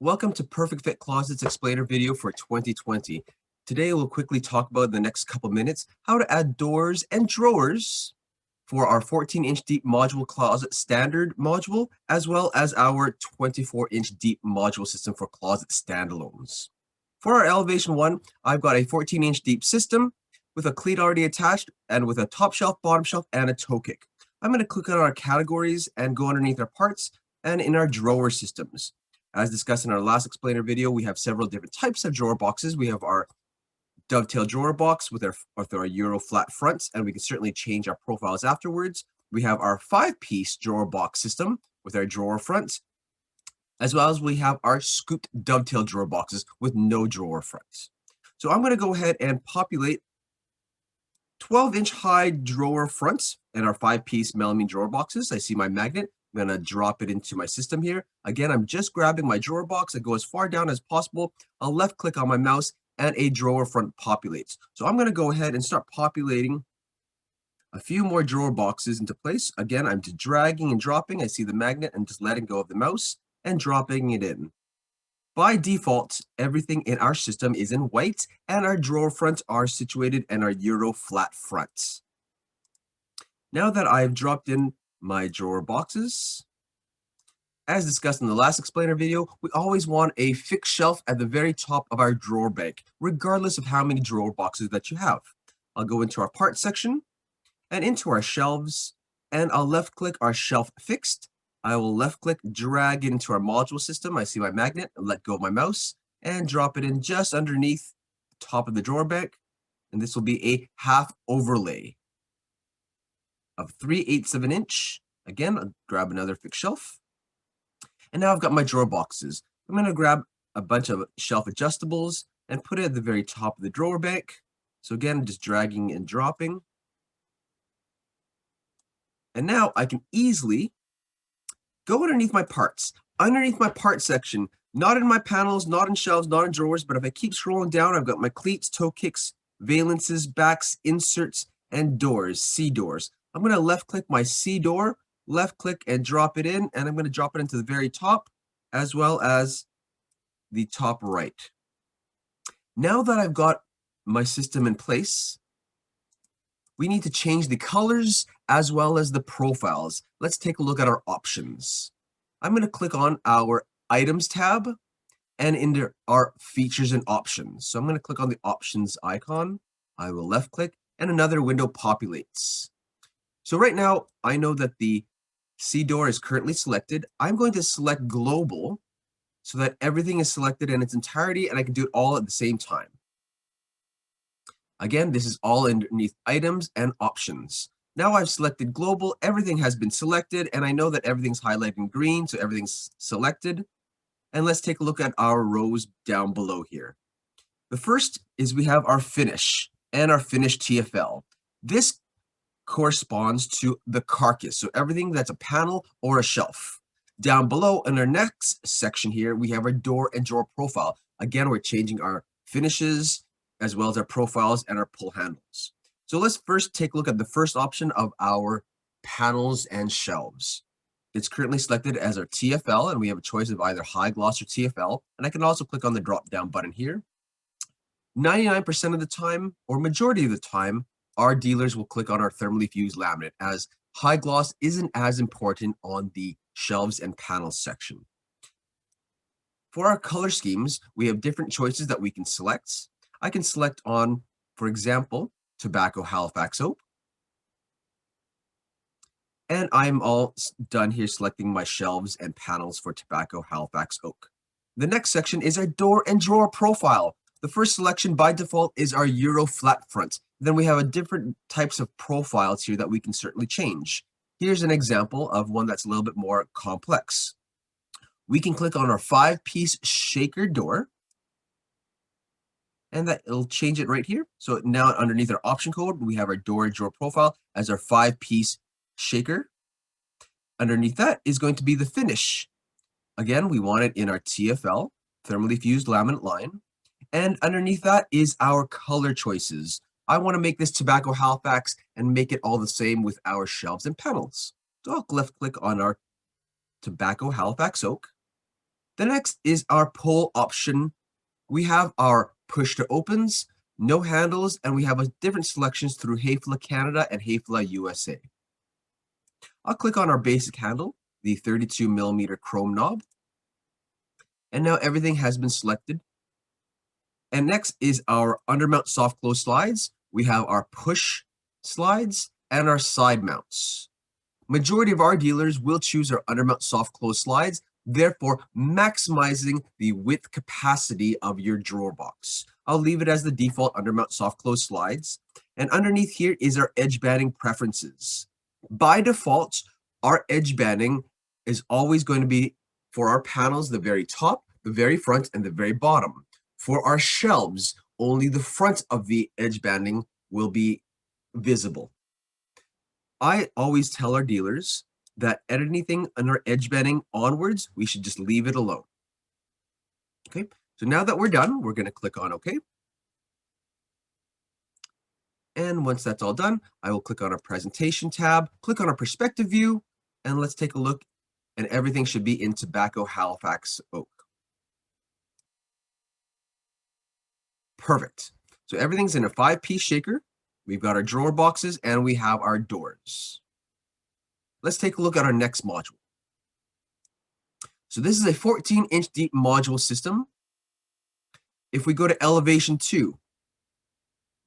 Welcome to Perfect Fit Closets Explainer video for 2020. Today we'll quickly talk about in the next couple minutes how to add doors and drawers for our 14-inch deep module closet standard module, as well as our 24-inch deep module system for closet standalones. For our elevation one, I've got a 14-inch deep system with a cleat already attached and with a top shelf, bottom shelf, and a toe kick. I'm going to click on our categories and go underneath our parts and in our drawer systems. As discussed in our last explainer video, we have several different types of drawer boxes. We have our dovetail drawer box with our Euro flat fronts, and we can certainly change our profiles afterwards. We have our 5-piece drawer box system with our drawer fronts, as well as we have our scooped dovetail drawer boxes with no drawer fronts. So I'm going to go ahead and populate 12-inch high drawer fronts in our 5-piece melamine drawer boxes. I see my magnet. I'm going to drop it into my system here. Again, I'm just grabbing my drawer box. I go as far down as possible. I'll left click on my mouse and a drawer front populates. So I'm going to go ahead and start populating a few more drawer boxes into place. Again, I'm just dragging and dropping. I see the magnet and just letting go of the mouse and dropping it in. By default, everything in our system is in white and our drawer fronts are situated in our Euro flat fronts. Now that I've dropped in my drawer boxes, as discussed in the last explainer video, we always want a fixed shelf at the very top of our drawer bank, regardless of how many drawer boxes that you have. I'll go into our parts section and into our shelves, and I'll left click our shelf fixed. I will left click, drag it into our module system. I see my magnet, let go of my mouse, and drop it in just underneath the top of the drawer bank. And this will be a half overlay of 3/8 of an inch. Again, I'll grab another fixed shelf. And now I've got my drawer boxes. I'm going to grab a bunch of shelf adjustables and put it at the very top of the drawer bank. So again, just dragging and dropping. And now I can easily go underneath my parts. Underneath my parts section, not in my panels, not in shelves, not in drawers, but if I keep scrolling down, I've got my cleats, toe kicks, valances, backs, inserts, and doors, C doors. I'm going to left click my C door, left click and drop it in, and I'm going to drop it into the very top as well as the top right. Now that I've got my system in place, we need to change the colors as well as the profiles. Let's take a look at our options. I'm going to click on our items tab and into our features and options. So I'm going to click on the options icon. I will left click and another window populates. So right now, I know that the C door is currently selected. I'm going to select global so that everything is selected in its entirety and I can do it all at the same time. Again, this is all underneath items and options. Now I've selected global, everything has been selected, and I know that everything's highlighted in green, so everything's selected. And let's take a look at our rows down below here. The first is we have our finish and our finish TFL. This corresponds to the carcass, so everything that's a panel or a shelf. Down below in our next section here, we have our door and drawer profile. Again, we're changing our finishes as well as our profiles and our pull handles. So let's first take a look at the first option of our panels and shelves. It's currently selected as our TFL, and we have a choice of either high gloss or TFL, and I can also click on the drop down button here. 99% of the time, or majority of the time, our dealers will click on our thermally fused laminate, as high gloss isn't as important on the shelves and panels section. For our color schemes, we have different choices that we can select. I can select on, for example, Tobacco Halifax Oak. And I'm all done here selecting my shelves and panels for Tobacco Halifax Oak. The next section is our door and drawer profile. The first selection by default is our Euro flat front. Then we have a different types of profiles here that we can certainly change. Here's an example of one that's a little bit more complex. We can click on our 5-piece shaker door, and that it'll change it right here. So now underneath our option code, we have our door and drawer profile as our 5-piece shaker. Underneath that is going to be the finish. Again, we want it in our TFL, thermally fused laminate line. And underneath that is our color choices. I want to make this Tobacco Halifax and make it all the same with our shelves and panels. So I'll left click on our Tobacco Halifax Oak. The next is our pull option. We have our push to opens, no handles, and we have a different selections through HAFLA Canada and HAFLA USA. I'll click on our basic handle, the 32mm chrome knob, and now everything has been selected. And next is our undermount soft close slides. We have our push slides and our side mounts. Majority of our dealers will choose our undermount soft close slides, therefore maximizing the width capacity of your drawer box. I'll leave it as the default undermount soft close slides. And underneath here is our edge banding preferences. By default, our edge banding is always going to be for our panels, the very top, the very front, and the very bottom. For our shelves, only the front of the edge banding will be visible. I always tell our dealers that anything under edge banding onwards, we should just leave it alone. Okay, so now that we're done, we're going to click on OK. And once that's all done, I will click on our presentation tab, click on our perspective view, and let's take a look. And everything should be in Tobacco Halifax oak. Perfect. So everything's in a 5-piece shaker. We've got our drawer boxes and we have our doors. Let's take a look at our next module. So this is a 14-inch deep module system. If we go to elevation 2,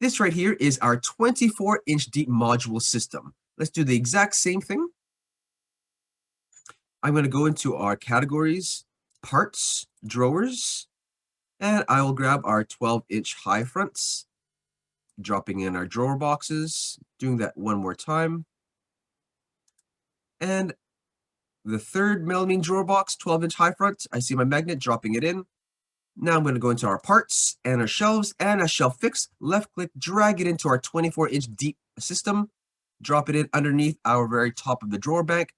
this right here is our 24-inch deep module system. Let's do the exact same thing. I'm going to go into our categories, parts, drawers, and I will grab our 12-inch high fronts, dropping in our drawer boxes, doing that one more time. And the 3rd melamine drawer box, 12-inch high front, I see my magnet, dropping it in. Now I'm going to go into our parts and our shelves and a shelf fix, left click, drag it into our 24-inch deep system, drop it in underneath our very top of the drawer bank,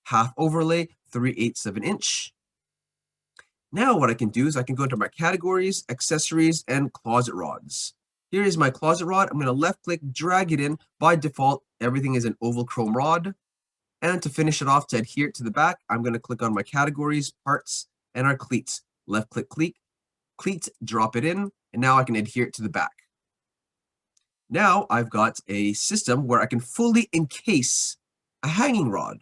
half overlay, 3/8 of an inch. Now what I can do is I can go into my categories, accessories, and closet rods. Here is my closet rod. I'm going to left click, drag it in. By default, everything is an oval chrome rod. And to finish it off, to adhere it to the back, I'm going to click on my categories, parts, and our cleats. Left click, cleat, drop it in, and now I can adhere it to the back. Now I've got a system where I can fully encase a hanging rod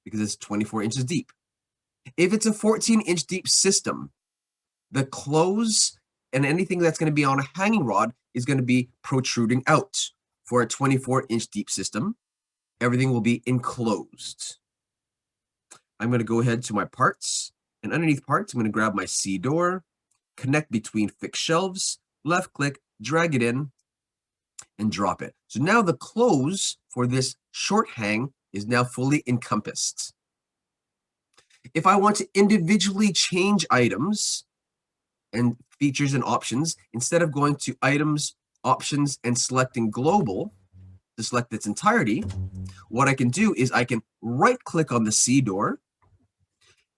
because it's 24 inches deep. If it's a 14-inch deep system, the close and anything that's going to be on a hanging rod is going to be protruding out. For a 24-inch deep system, everything will be enclosed. I'm going to go ahead to my parts, and underneath parts, I'm going to grab my C door, connect between fixed shelves, left click, drag it in, and drop it. So now the close for this short hang is now fully encompassed. If I want to individually change items and features and options, instead of going to items, options, and selecting global to select its entirety, what I can do is I can right click on the C door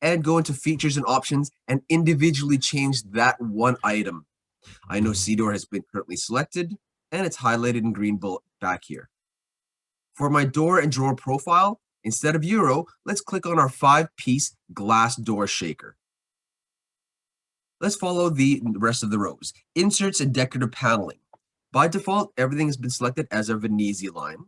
and go into features and options and individually change that one item. I know C door has been currently selected and it's highlighted in green back here. For my door and drawer profile, instead of Euro, let's click on our 5-piece glass door shaker. Let's follow the rest of the rows. Inserts and decorative paneling. By default, everything has been selected as a Venezia line.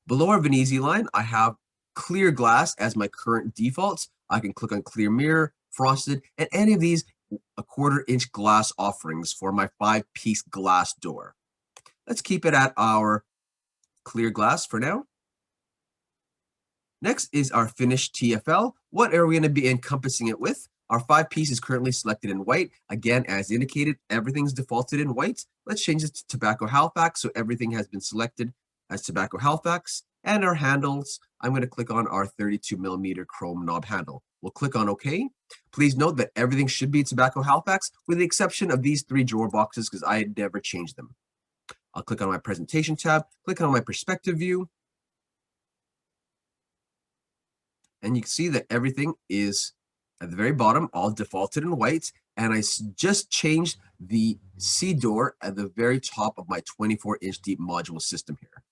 Below our Venezia line, I have clear glass as my current defaults. I can click on clear mirror, frosted, and any of these a 1/4-inch glass offerings for my 5-piece glass door. Let's keep it at our clear glass for now. Next is our finished TFL. What are we going to be encompassing it with? Our 5-piece is currently selected in white. Again, as indicated, everything's defaulted in white. Let's change it to Tobacco Halifax so everything has been selected as Tobacco Halifax. And our handles, I'm going to click on our 32mm chrome knob handle. We'll click on OK. Please note that everything should be Tobacco Halifax with the exception of these 3 drawer boxes because I had never changed them. I'll click on my presentation tab, click on my perspective view, and you can see that everything is at the very bottom, all defaulted in white, and I just changed the C door at the very top of my 24-inch deep module system here.